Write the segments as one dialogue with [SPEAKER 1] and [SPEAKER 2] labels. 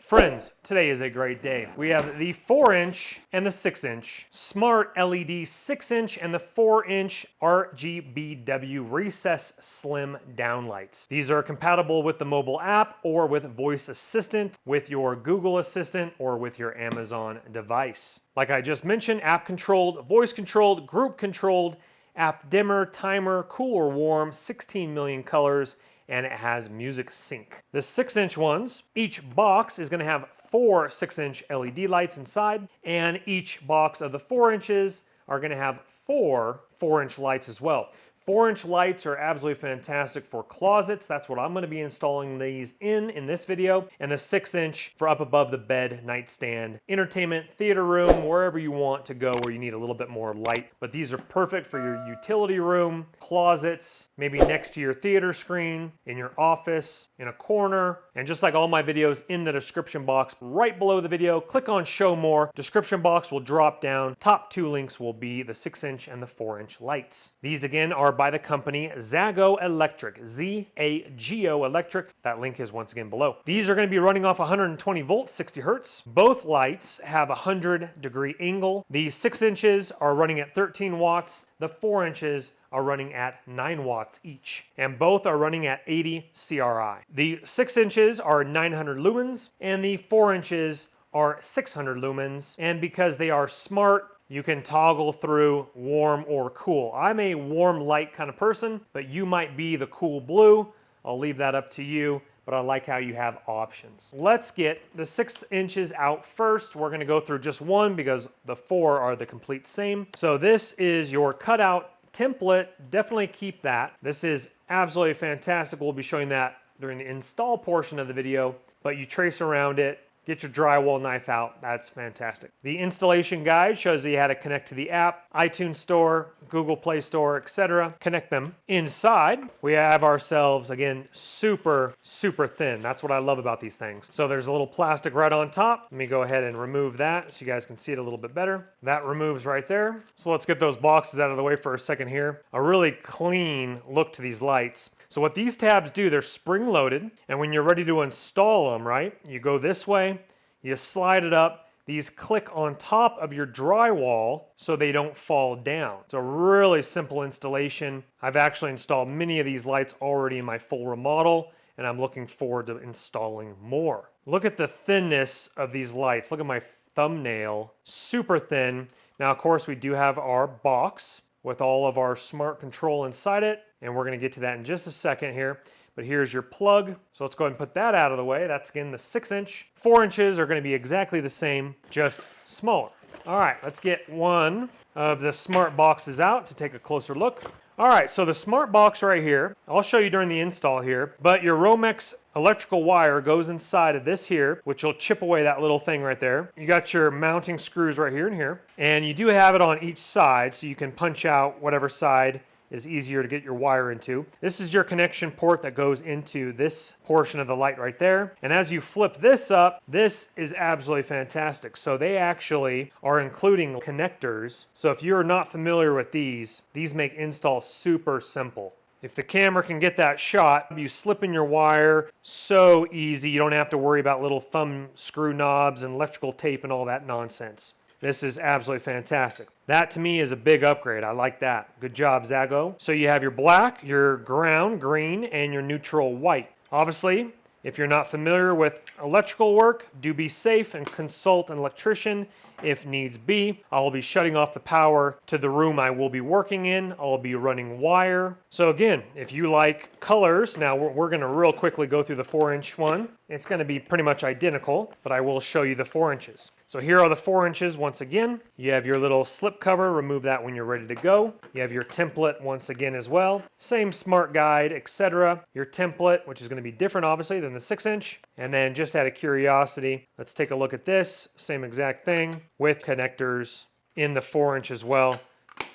[SPEAKER 1] Friends, today is a great day. We have the 4-inch and the 6-inch smart LED 6-inch and the 4-inch RGBW recess slim downlights. These are compatible with the mobile app or with voice assistant, with your Google Assistant, or with your Amazon device. Like I just mentioned, app controlled, voice controlled, group controlled, app dimmer, timer, cool or warm, 16 million colors, and it has music sync. The 6-inch ones, each box is going to have 4 6-inch LED lights inside, and each box of the 4 inches are going to have 4 4-inch lights as well. 4-inch lights are absolutely fantastic for closets. That's what I'm going to be installing these in this video. And the 6-inch for up above the bed, nightstand, entertainment, theater room, wherever you want to go where you need a little bit more light. But these are perfect for your utility room, closets, maybe next to your theater screen, in your office, in a corner. And just like all my videos, in the description box right below the video, click on show more. Description box will drop down. Top 2 links will be the 6-inch and the 4-inch lights. These again are by the company Zago Electric, Z-A-G-O Electric. That link is once again below. These are going to be running off 120 volts, 60 hertz. Both lights have a 100-degree angle. The 6 inches are running at 13 watts. The 4 inches are running at 9 watts each, and both are running at 80 CRI. The 6 inches are 900 lumens, and the 4 inches are 600 lumens, and because they are smart, you can toggle through warm or cool. I'm a warm light kind of person, but you might be the cool blue. I'll leave that up to you, but I like how you have options. Let's get the 6 inches out first. We're gonna go through just one because the 4 are the complete same. So this is your cutout template. Definitely keep that. This is absolutely fantastic. We'll be showing that during the install portion of the video, but you trace around it. Get your drywall knife out. That's fantastic. The installation guide shows you how to connect to the app, iTunes Store, Google Play Store, etc. Connect them. Inside, we have ourselves, again, super thin. That's what I love about these things. So there's a little plastic right on top. Let me go ahead and remove that so you guys can see it a little bit better. That removes right there. So let's get those boxes out of the way for a second here. A really clean look to these lights. So what these tabs do, they're spring-loaded, and when you're ready to install them, right, you go this way, you slide it up, these click on top of your drywall so they don't fall down. It's a really simple installation. I've actually installed many of these lights already in my full remodel, and I'm looking forward to installing more. Look at the thinness of these lights. Look at my thumbnail, super thin. Now, of course, we do have our box with all of our smart control inside it, and we're going to get to that in just a second here. But here's your plug. So let's go ahead and put that out of the way. That's again the 6-inch. 4 inches are going to be exactly the same, just smaller. All right, let's get one of the smart boxes out to take a closer look. All right, so the smart box right here, I'll show you during the install here, but your Romex electrical wire goes inside of this here, which will chip away that little thing right there. You got your mounting screws right here and here, and you do have it on each side, so you can punch out whatever side is easier to get your wire into. This is your connection port that goes into this portion of the light right there. And as you flip this up, this is absolutely fantastic. So they actually are including connectors. So if you're not familiar with these make install super simple. If the camera can get that shot, you slip in your wire, so easy. You don't have to worry about little thumb screw knobs and electrical tape and all that nonsense. This is absolutely fantastic. That to me is a big upgrade. I like that. Good job, Zago. So you have your black, your ground green, and your neutral white. Obviously, if you're not familiar with electrical work, do be safe and consult an electrician if needs be. I'll be shutting off the power to the room I will be working in. I'll be running wire. So again, if you like colors, now we're going to real quickly go through the 4-inch one. It's going to be pretty much identical, but I will show you the 4 inches. So here are the 4 inches once again. You have your little slip cover, remove that when you're ready to go. You have your template once again as well. Same smart guide, etc. Your template, which is going to be different obviously than the 6-inch. And then just out of curiosity, let's take a look at this. Same exact thing with connectors in the 4-inch as well.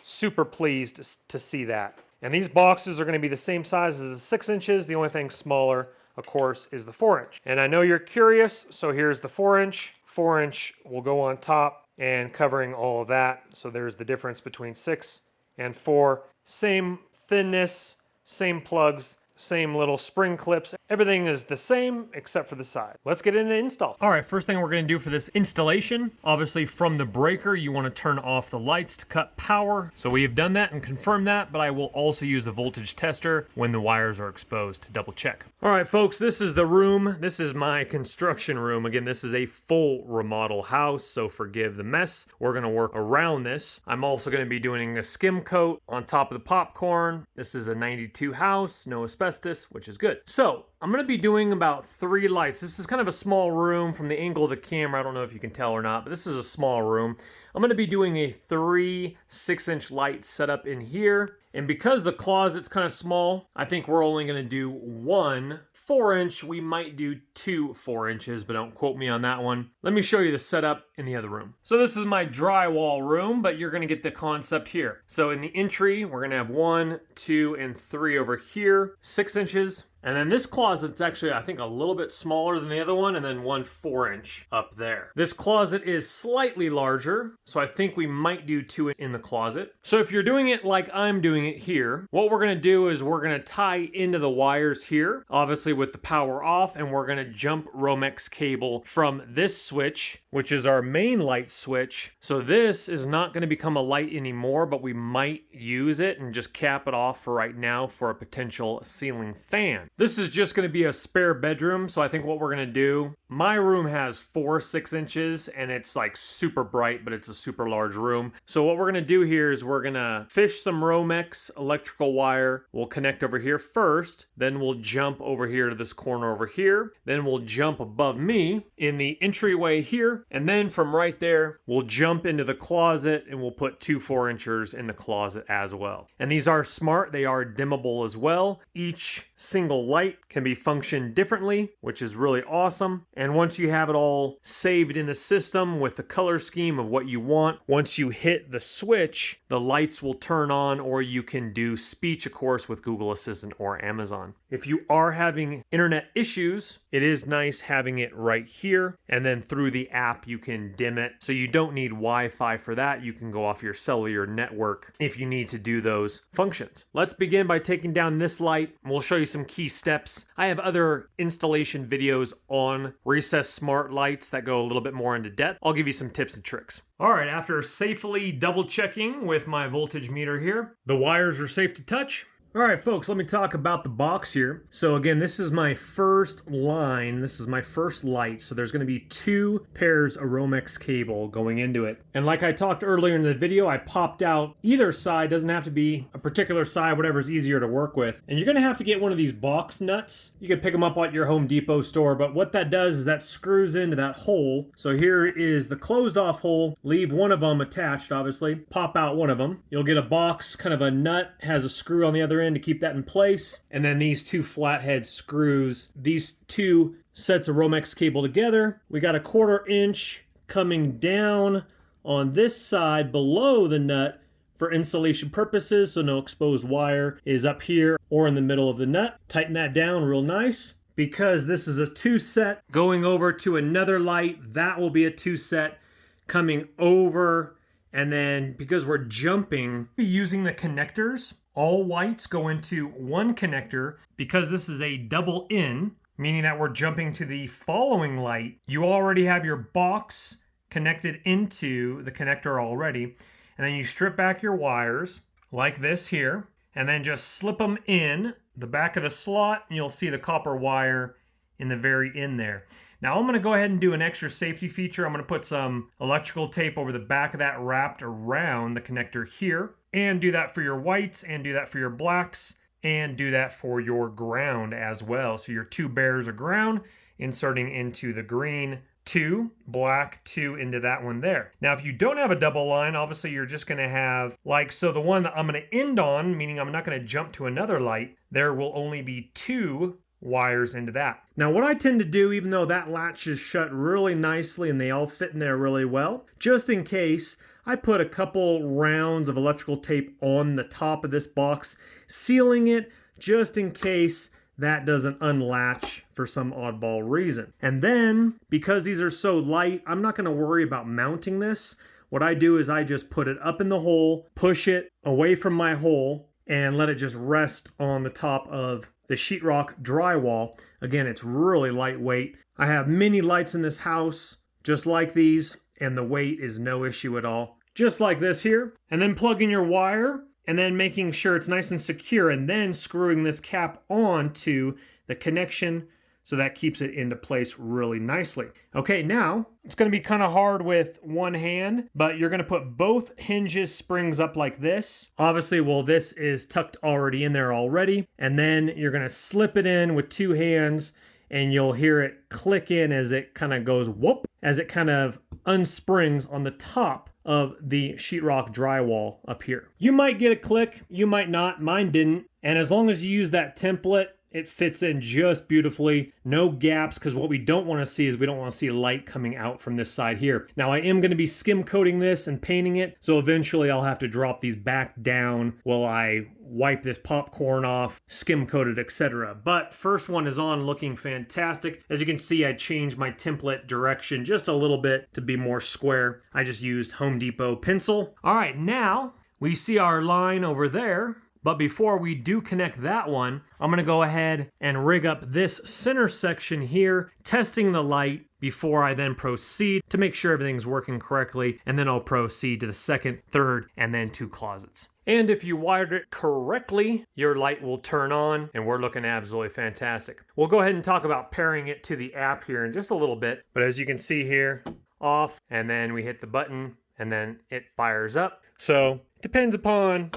[SPEAKER 1] Super pleased to see that. And these boxes are going to be the same size as the 6 inches. The only thing smaller, of course, is the 4-inch. And I know you're curious, so here's the 4-inch. 4-inch will go on top and covering all of that. So there's the difference between 6 and 4. Same thinness, same plugs, same little spring clips. Everything is the same except for the side. Let's get into install. All right, first thing we're gonna do for this installation, obviously from the breaker, you wanna turn off the lights to cut power. So we have done that and confirmed that, but I will also use a voltage tester when the wires are exposed to double check. All right, folks, this is the room. This is my construction room. Again, this is a full remodel house, so forgive the mess. We're gonna work around this. I'm also gonna be doing a skim coat on top of the popcorn. This is a 92 house, no asbestos, which is good. So I'm gonna be doing about 3 lights. This is kind of a small room from the angle of the camera. I don't know if you can tell or not, but this is a small room. I'm gonna be doing a 3 6-inch light setup in here. And because the closet's kind of small, I think we're only gonna do 1 4-inch. We might do 2 4 inches, but don't quote me on that one. Let me show you the setup in the other room. So this is my drywall room, but you're gonna get the concept here. So in the entry, we're gonna have 1, 2, and 3 over here, 6 inches. And then this closet's actually, I think, a little bit smaller than the other one, and then 1 4-inch up there. This closet is slightly larger, so I think we might do 2 in the closet. So if you're doing it like I'm doing it here, what we're gonna do is we're gonna tie into the wires here, obviously with the power off, and we're gonna jump Romex cable from this switch, which is our main light switch. So this is not gonna become a light anymore, but we might use it and just cap it off for right now for a potential ceiling fan. This is just going to be a spare bedroom, so I think what we're going to do, my room has 4 6-inches, and it's like super bright, but it's a super large room. So what we're going to do here is we're going to fish some Romex electrical wire. We'll connect over here first, then we'll jump over here to this corner over here, then we'll jump above me in the entryway here, and then from right there, we'll jump into the closet, and we'll put 2 4-inchers in the closet as well. And these are smart, they are dimmable as well. Each single light can be functioned differently, which is really awesome. And once you have it all saved in the system with the color scheme of what you want, once you hit the switch, the lights will turn on, or you can do speech, of course, with Google Assistant or Amazon. If you are having internet issues, it is nice having it right here, and then through the app you can dim it. So you don't need Wi-Fi for that. You can go off your cellular network if you need to do those functions. Let's begin by taking down this light. We'll show you some key steps. I have other installation videos on Recess smart lights that go a little bit more into depth. I'll give you some tips and tricks. All right, after safely double checking with my voltage meter here, the wires are safe to touch. All right, folks, let me talk about the box here. So again, this is my first line. This is my first light. So there's going to be 2 pairs of Romex cable going into it. And like I talked earlier in the video, I popped out either side. Doesn't have to be a particular side, whatever's easier to work with. And you're going to have to get one of these box nuts. You can pick them up at your Home Depot store, but what that does is that screws into that hole. So here is the closed off hole. Leave one of them attached, obviously. Pop out one of them. You'll get a box, kind of a nut, has a screw on the other end to keep that in place, and then these 2 flathead screws, these 2 sets of Romex cable together. We got a 1/4 inch coming down on this side below the nut for insulation purposes, so no exposed wire is up here or in the middle of the nut. Tighten that down real nice. Because this is a 2 set going over to another light, that will be a 2 set coming over. And then because we're jumping, using the connectors, all whites go into one connector. Because this is a double in, meaning that we're jumping to the following light, you already have your box connected into the connector already. And then you strip back your wires like this here, and then just slip them in the back of the slot, and you'll see the copper wire in the very end there. Now I'm going to go ahead and do an extra safety feature. I'm going to put some electrical tape over the back of that wrapped around the connector here, and do that for your whites, and do that for your blacks, and do that for your ground as well. So your 2 bears of ground inserting into the green, 2 black, 2 into that one there. Now if you don't have a double line, obviously you're just going to have like, so the one that I'm going to end on, meaning I'm not going to jump to another light, there will only be 2 wires into that. Now what I tend to do, even though that latch is shut really nicely and they all fit in there really well, just in case, I put a couple rounds of electrical tape on the top of this box, sealing it just in case that doesn't unlatch for some oddball reason. And then, because these are so light, I'm not going to worry about mounting this. What I do is I just put it up in the hole, push it away from my hole, and let it just rest on the top of the sheetrock drywall. Again, it's really lightweight. I have many lights in this house just like these, and the weight is no issue at all. Just like this here. And then plug in your wire, and then making sure it's nice and secure, and then screwing this cap onto the connection so that keeps it into place really nicely. Okay, now it's going to be kind of hard with one hand, but you're going to put both hinges springs up like this. Obviously, well, this is tucked already in there already, and then you're going to slip it in with two hands, and you'll hear it click in as it kind of goes whoop, as it kind of unsprings on the top of the sheetrock drywall up here. You might get a click, you might not, mine didn't. And as long as you use that template, it fits in just beautifully. No gaps, because what we don't want to see is we don't want to see light coming out from this side here. Now I am going to be skim coating this and painting it, so eventually I'll have to drop these back down while I wipe this popcorn off, skim coat it, etc. But first one is on, looking fantastic. As you can see, I changed my template direction just a little bit to be more square. I just used Home Depot pencil. All right, now we see our line over there. But before we do connect that one, I'm gonna go ahead and rig up this center section here, testing the light before I then proceed to make sure everything's working correctly, and then I'll proceed to the second, third, and then two closets. And if you wired it correctly, your light will turn on, and we're looking absolutely fantastic. We'll go ahead and talk about pairing it to the app here in just a little bit, but as you can see here, off, and then we hit the button, and then it fires up. So, depends upon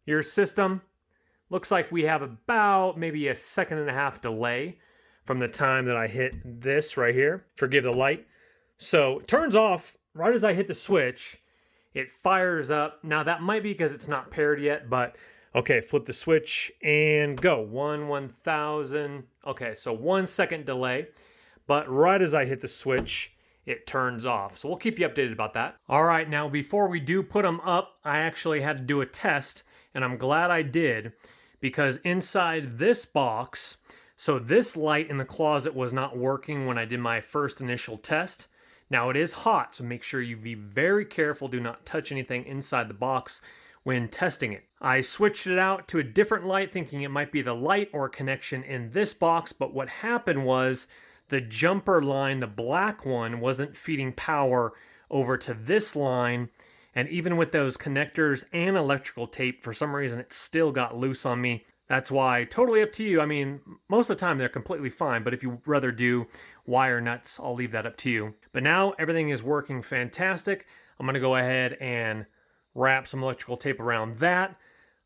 [SPEAKER 1] your system. Looks like we have about maybe a 1.5 second delay from the time that I hit this right here. Forgive the light. So it turns off right as I hit the switch. It fires up. Now that might be because it's not paired yet, but okay, flip the switch and go. 1/1000. Okay, so 1 second delay. But right as I hit the switch, it turns off. So we'll keep you updated about that. All right, now before we do put them up, I actually had to do a test, and I'm glad I did, because inside this box, so this light in the closet was not working when I did my first initial test. Now it is hot, so make sure you be very careful. Do not touch anything inside the box when testing it. I switched it out to a different light, thinking it might be the light or connection in this box, but what happened was the jumper line, the black one, wasn't feeding power over to this line. And even with those connectors and electrical tape, for some reason, it still got loose on me. That's why, totally up to you. I mean, most of the time they're completely fine, but if you rather do wire nuts, I'll leave that up to you. But now everything is working fantastic. I'm gonna go ahead and wrap some electrical tape around that.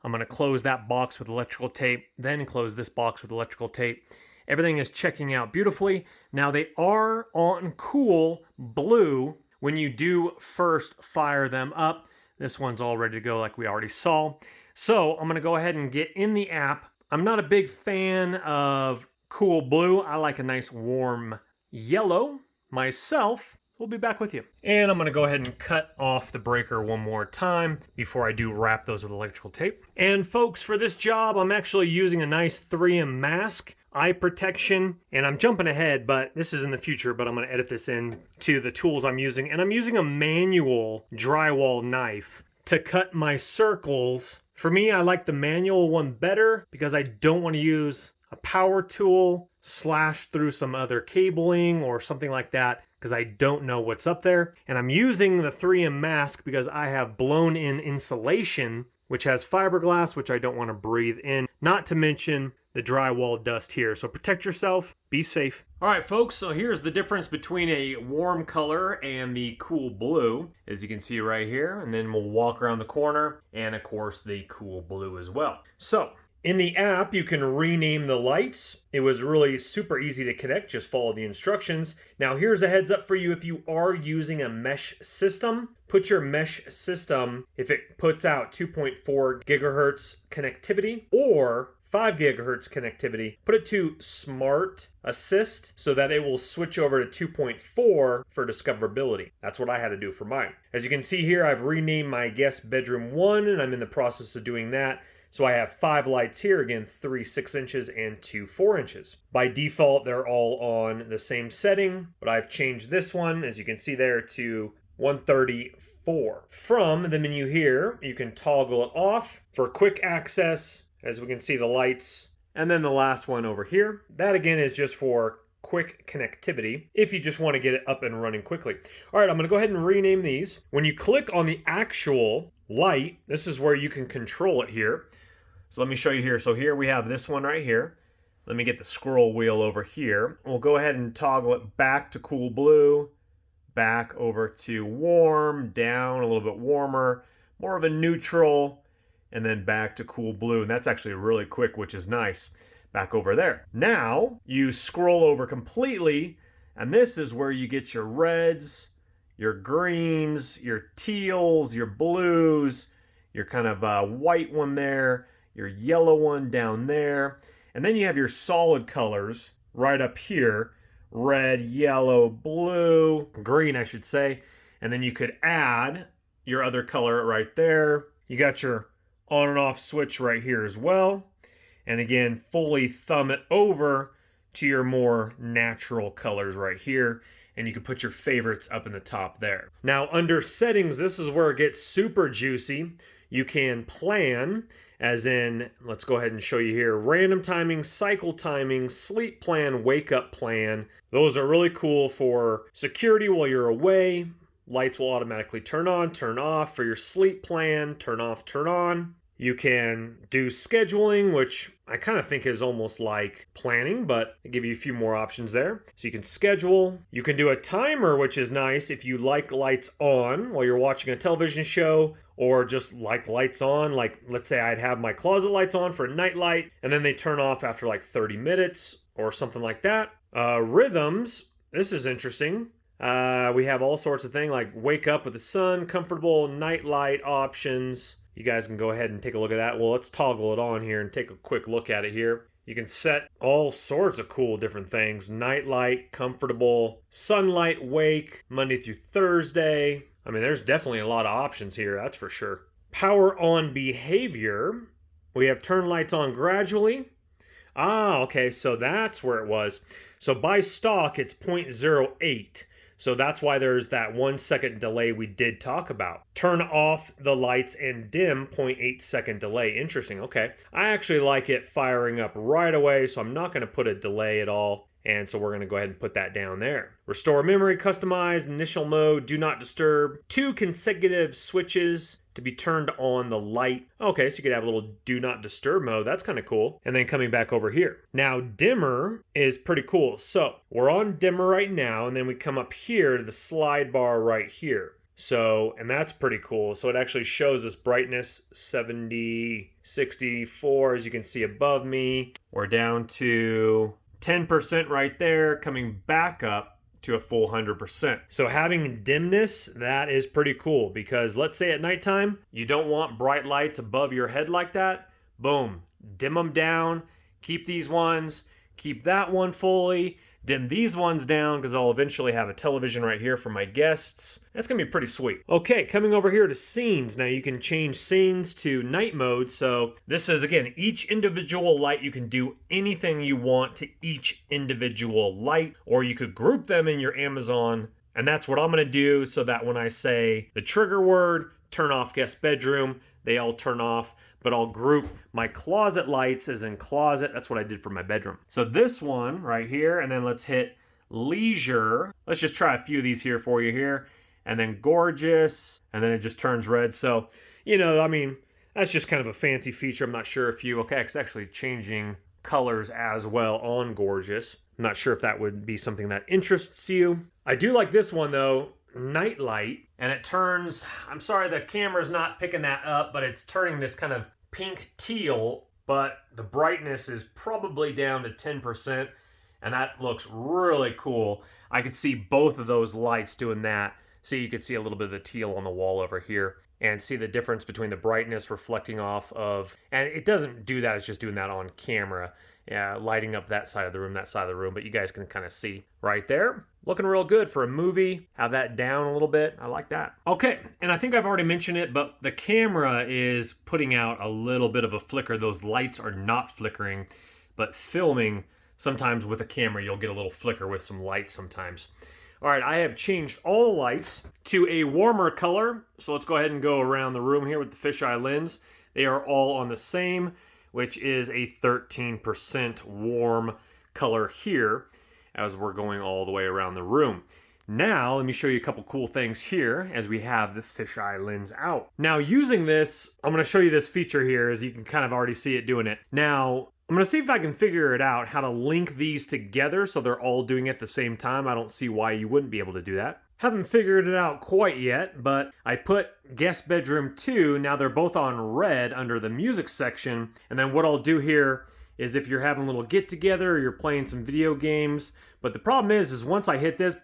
[SPEAKER 1] I'm gonna close that box with electrical tape, then close this box with electrical tape. Everything is checking out beautifully. Now they are on cool blue when you do first fire them up. This one's all ready to go like we already saw. So I'm gonna go ahead and get in the app. I'm not a big fan of cool blue. I like a nice warm yellow myself. We'll be back with you. And I'm gonna go ahead and cut off the breaker one more time before I do wrap those with electrical tape. And folks, for this job, I'm actually using a nice 3M mask, eye protection, and I'm jumping ahead, but this is in the future, but I'm gonna edit this in to the tools I'm using. And I'm using a manual drywall knife to cut my circles. For me, I like the manual one better because I don't want to use a power tool, slash through some other cabling or something like that, because I don't know what's up there. And I'm using the 3M mask because I have blown in insulation, which has fiberglass, which I don't want to breathe in, not to mention the drywall dust here. So protect yourself, be safe. All right, folks, so here's the difference between a warm color and the cool blue, as you can see right here. And then we'll walk around the corner, and of course the cool blue as well. So in the app, you can rename the lights. It was really super easy to connect, just follow the instructions. Now here's a heads up for you if you are using a mesh system. Put your mesh system, if it puts out 2.4 gigahertz connectivity or 5 gigahertz connectivity, put it to Smart Assist so that it will switch over to 2.4 for discoverability. That's what I had to do for mine. As you can see here, I've renamed my guest bedroom 1, and I'm in the process of doing that. So I have 5 lights here, again, 3 6 inches and 2 4 inches. By default, they're all on the same setting, but I've changed this one, as you can see there, to 134. From the menu here, you can toggle it off for quick access. As we can see, the lights And then the last one over here, that again is just for quick connectivity if you just want to get it up and running quickly. All right, I'm going to go ahead and rename these. When you click on the actual light, this is where you can control it here. So let me show you here. So here we have this one right here. Let me get the scroll wheel over here. We'll go ahead and toggle it back to cool blue, back over to warm, down a little bit warmer, more of a neutral, and then back to cool blue. And that's actually really quick, which is nice. Back over there. Now you scroll over completely, and this is where you get your reds, your greens, your teals, your blues, your kind of white one there, your yellow one down there, and then you have your solid colors right up here, red, yellow, blue, green I should say, and then you could add your other color right there. You got your on and off switch right here as well. And again, fully thumb it over to your more natural colors right here. And you can put your favorites up in the top there. Now, under settings, this is where it gets super juicy. You can plan, as in, let's go ahead and show you here, random timing, cycle timing, sleep plan, wake up plan. Those are really cool for security while you're away. Lights will automatically turn on, turn off. For your sleep plan, turn off, turn on. You can do scheduling, which I kind of think is almost like planning, but I give you a few more options there. So you can schedule. You can do a timer, which is nice if you like lights on while you're watching a television show, or just like lights on. Like, let's say I'd have my closet lights on for a night light, and then they turn off after like 30 minutes or something like that. Rhythms. This is interesting. We have all sorts of things like wake up with the sun, comfortable night light options. You guys can go ahead and take a look at that. Well, let's toggle it on here and take a quick look at it here. You can set all sorts of cool different things. Night light, comfortable, sunlight, wake, Monday through Thursday. I mean, there's definitely a lot of options here, that's for sure. Power on behavior. We have turn lights on gradually. Ah, okay, so that's where it was. So by stock, it's 0.08. So that's why there's that 1 second delay we did talk about. Turn off the lights and dim 0.8 second delay. Interesting, okay. I actually like it firing up right away, so I'm not gonna put a delay at all. And so we're gonna go ahead and put that down there. Restore memory, customize, initial mode, do not disturb. 2 consecutive switches to be turned on the light. Okay, so you could have a little do not disturb mode. That's kind of cool. And then coming back over here. Now, dimmer is pretty cool. So we're on dimmer right now, and then we come up here to the slide bar right here. So, and that's pretty cool. So it actually shows us brightness 70, 64, as you can see above me. We're down to 10% right there, coming back up to a full 100%. So having dimness, that is pretty cool, because let's say at nighttime, you don't want bright lights above your head like that. Boom, dim them down, keep these ones, keep that one fully, dim these ones down, because I'll eventually have a television right here for my guests. That's gonna be pretty sweet. Okay, coming over here to scenes. Now you can change scenes to night mode. So this is, again, each individual light. You can do anything you want to each individual light, or you could group them in your Amazon. And that's what I'm gonna do, so that when I say the trigger word, turn off guest bedroom, they all turn off. But I'll group my closet lights as in closet. That's what I did for my bedroom. So this one right here, and then let's hit leisure. Let's just try a few of these here for you here. And then gorgeous, and then it just turns red. So, you know, I mean, that's just kind of a fancy feature. I'm not sure if you, okay, it's actually changing colors as well on gorgeous. I'm not sure if that would be something that interests you. I do like this one though, night light, and it turns, I'm sorry the camera's not picking that up, but it's turning this kind of pink teal, but the brightness is probably down to 10%, and that looks really cool. I could see both of those lights doing that. So you could see a little bit of the teal on the wall over here, and see the difference between the brightness reflecting off of, and it doesn't do that, it's just doing that on camera. Yeah, lighting up that side of the room, that side of the room, but you guys can kind of see right there. Looking real good for a movie. Have that down a little bit. I like that. Okay, and I think I've already mentioned it, but the camera is putting out a little bit of a flicker. Those lights are not flickering, but filming, sometimes with a camera, you'll get a little flicker with some lights sometimes. All right, I have changed all the lights to a warmer color. So let's go ahead and go around the room here with the fisheye lens. They are all on the same which is a 13% warm color here as we're going all the way around the room. Now, let me show you a couple cool things here as we have the fisheye lens out. Now, using this, I'm going to show you this feature here as you can kind of already see it doing it. Now, I'm going to see if I can figure it out how to link these together so they're all doing it at the same time. I don't see why you wouldn't be able to do that. Haven't figured it out quite yet, but I put guest bedroom 2. Now they're both on red under the music section. And then what I'll do here is if you're having a little get together or you're playing some video games, but the problem is once I hit this,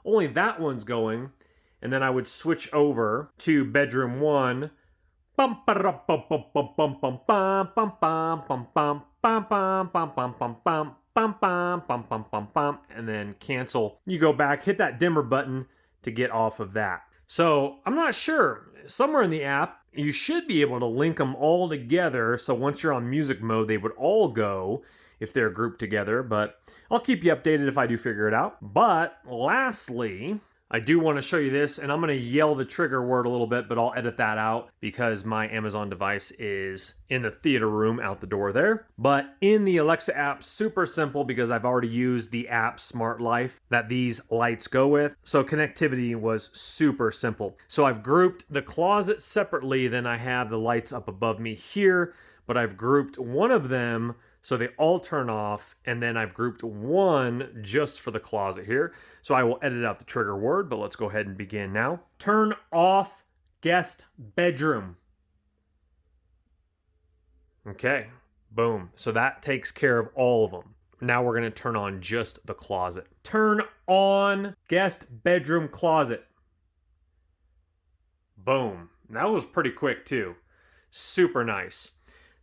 [SPEAKER 1] only that one's going, and then I would switch over to bedroom 1, and then cancel. You go back, hit that dimmer button to get off of that. So I'm not sure. Somewhere in the app, you should be able to link them all together. So once you're on music mode, they would all go if they're grouped together. But I'll keep you updated if I do figure it out. But lastly, I do want to show you this, and I'm going to yell the trigger word a little bit, but I'll edit that out because my Amazon device is in the theater room out the door there. But in the Alexa app, super simple because I've already used the app Smart Life that these lights go with. So connectivity was super simple. So I've grouped the closet separately, then I have the lights up above me here, but I've grouped one of them so they all turn off, and then I've grouped one just for the closet here. So I will edit out the trigger word, but let's go ahead and begin now. Turn off guest bedroom. Okay, boom. So that takes care of all of them. Now we're gonna turn on just the closet. Turn on guest bedroom closet. Boom. That was pretty quick too. Super nice.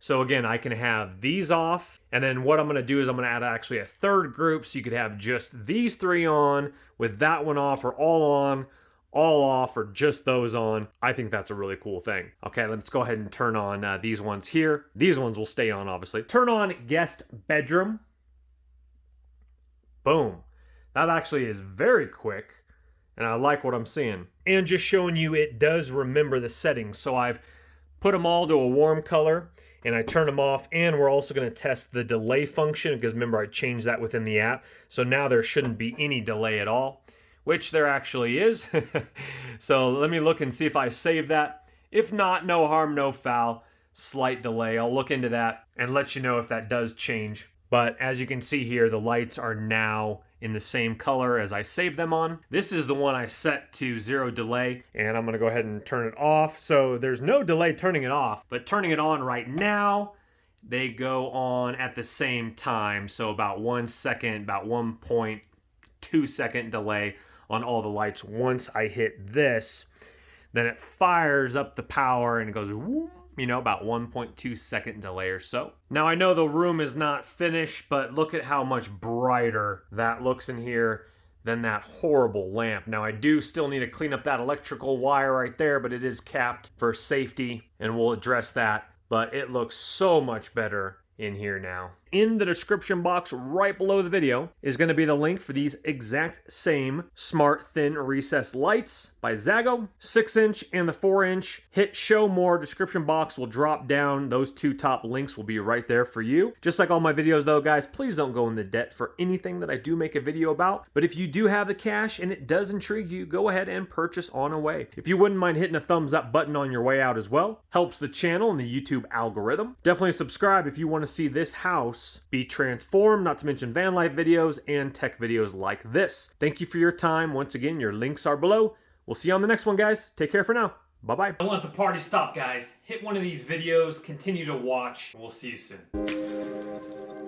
[SPEAKER 1] So again, I can have these off, and then what I'm going to do is I'm going to add actually a third group, so you could have just these 3 on with that one off, or all on, all off, or just those on. I think that's a really cool thing. Okay, let's go ahead and turn on these ones here. These ones will stay on, obviously. Turn on guest bedroom. Boom. That actually is very quick, and I like what I'm seeing. And just showing you it does remember the settings. So I've put them all to a warm color, and I turn them off, and we're also going to test the delay function because remember I changed that within the app. So now there shouldn't be any delay at all, which there actually is. So let me look and see if I save that. If not, no harm, no foul. Slight delay. I'll look into that and let you know if that does change. But as you can see here, the lights are now in the same color as I saved them on. This is the one I set to 0 delay, and I'm gonna go ahead and turn it off. So there's no delay turning it off, but turning it on right now, they go on at the same time. So about 1 second, about 1.2 second delay on all the lights. Once I hit this, then it fires up the power and it goes whoop, you know, about 1.2 second delay or so. Now I know the room is not finished, but look at how much brighter that looks in here than that horrible lamp. Now I do still need to clean up that electrical wire right there, but it is capped for safety and we'll address that. But it looks so much better in here now. In the description box right below the video is going to be the link for these exact same smart thin recessed lights by Zago, 6-inch and the 4-inch. Hit show more, description box will drop down. Those 2 top links will be right there for you. Just like all my videos though, guys, please don't go into debt for anything that I do make a video about. But if you do have the cash and it does intrigue you, go ahead and purchase on away. If you wouldn't mind hitting a thumbs up button on your way out as well, helps the channel and the YouTube algorithm. Definitely subscribe if you want to see this house be transformed, not to mention van life videos and tech videos like this. Thank you for your time. Once again, your links are below. We'll see you on the next one, guys. Take care for now. Bye-bye. Don't let the party stop, guys. Hit one of these videos, continue to watch, and we'll see you soon.